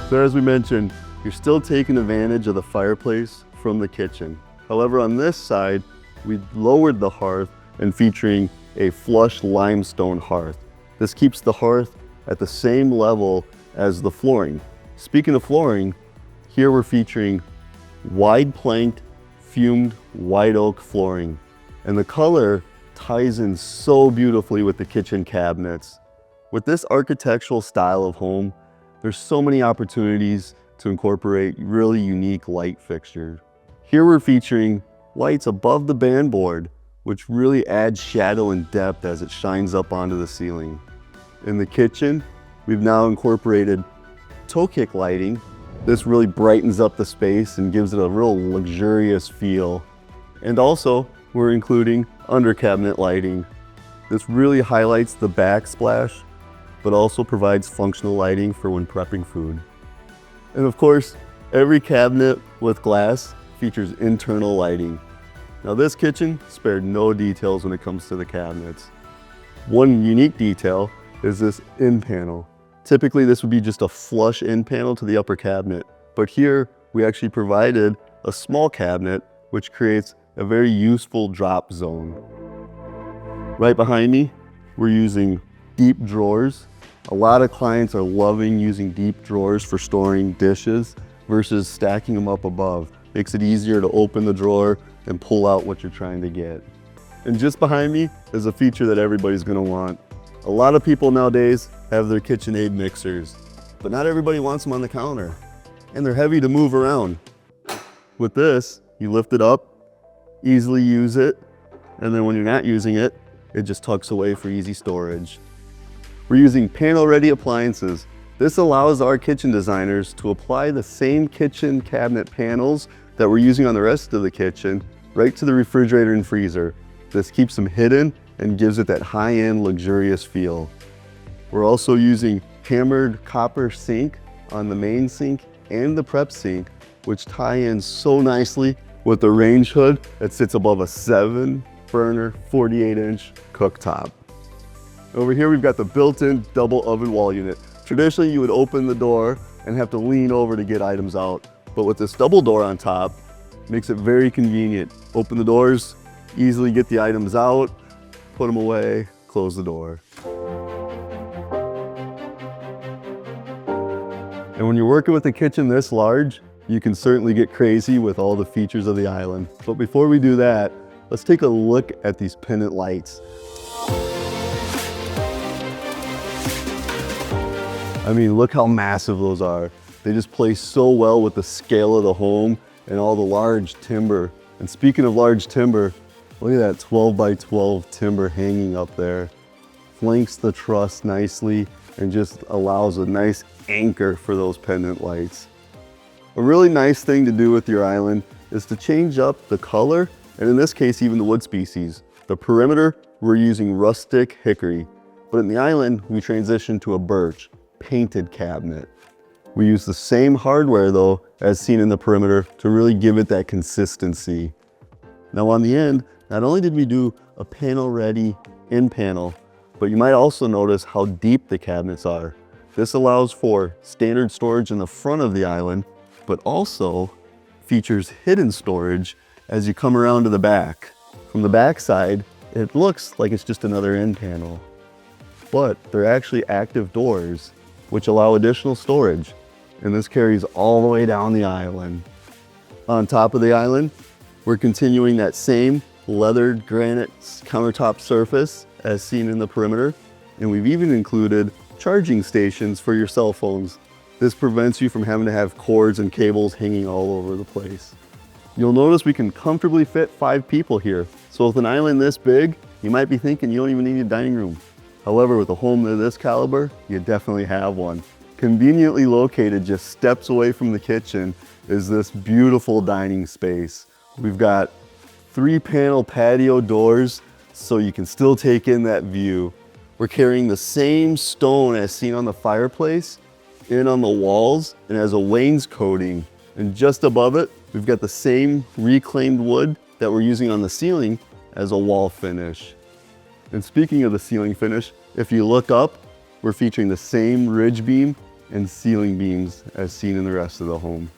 So as we mentioned, you're still taking advantage of the fireplace from the kitchen. However, on this side, we lowered the hearth and featuring a flush limestone hearth. This keeps the hearth at the same level as the flooring. Speaking of flooring, here we're featuring wide planked, fumed white oak flooring. And the color ties in so beautifully with the kitchen cabinets. With this architectural style of home, there's so many opportunities to incorporate really unique light fixtures. Here we're featuring lights above the baseboard, which really adds shadow and depth as it shines up onto the ceiling. In the kitchen, we've now incorporated toe kick lighting. This really brightens up the space and gives it a real luxurious feel. And also, we're including under cabinet lighting. This really highlights the backsplash, but also provides functional lighting for when prepping food. And of course, every cabinet with glass features internal lighting. Now this kitchen spared no details when it comes to the cabinets. One unique detail is this end panel. Typically this would be just a flush end panel to the upper cabinet, but here we actually provided a small cabinet which creates a very useful drop zone. Right behind me, we're using deep drawers. A lot of clients are loving using deep drawers for storing dishes versus stacking them up above. Makes it easier to open the drawer and pull out what you're trying to get. And just behind me is a feature that everybody's gonna want. A lot of people nowadays have their KitchenAid mixers, but not everybody wants them on the counter. And they're heavy to move around. With this, you lift it up, easily use it, and then when you're not using it, it just tucks away for easy storage. We're using panel-ready appliances. This allows our kitchen designers to apply the same kitchen cabinet panels that we're using on the rest of the kitchen right to the refrigerator and freezer. This keeps them hidden and gives it that high-end luxurious feel. We're also using hammered copper sink on the main sink and the prep sink, which tie in so nicely with the range hood that sits above a 7-burner 48-inch cooktop. Over here we've got the built-in double oven wall unit. Traditionally you would open the door and have to lean over to get items out, but with this double door on top, makes it very convenient. Open the doors, easily get the items out, put them away, close the door. And when you're working with a kitchen this large, you can certainly get crazy with all the features of the island. But before we do that, let's take a look at these pendant lights. I mean, look how massive those are. They just play so well with the scale of the home and all the large timber. And speaking of large timber, look at that 12 by 12 timber hanging up there. Flanks the truss nicely and just allows a nice anchor for those pendant lights. A really nice thing to do with your island is to change up the color, and in this case, even the wood species. The perimeter, we're using rustic hickory, but in the island, we transitioned to a birch-painted cabinet. We use the same hardware though, as seen in the perimeter, to really give it that consistency. Now on the end, not only did we do a panel-ready end panel, but you might also notice how deep the cabinets are. This allows for standard storage in the front of the island, but also features hidden storage as you come around to the back. From the back side, it looks like it's just another end panel, but they're actually active doors, which allow additional storage. And this carries all the way down the island. On top of the island, we're continuing that same leathered granite countertop surface as seen in the perimeter. And we've even included charging stations for your cell phones. This prevents you from having to have cords and cables hanging all over the place. You'll notice we can comfortably fit 5 people here. So with an island this big, you might be thinking you don't even need a dining room. However, with a home of this caliber, you definitely have one. Conveniently located just steps away from the kitchen is this beautiful dining space. We've got 3-panel patio doors so you can still take in that view. We're carrying the same stone as seen on the fireplace in on the walls and as a wainscoting. And just above it, we've got the same reclaimed wood that we're using on the ceiling as a wall finish. And speaking of the ceiling finish, if you look up, we're featuring the same ridge beam and ceiling beams as seen in the rest of the home.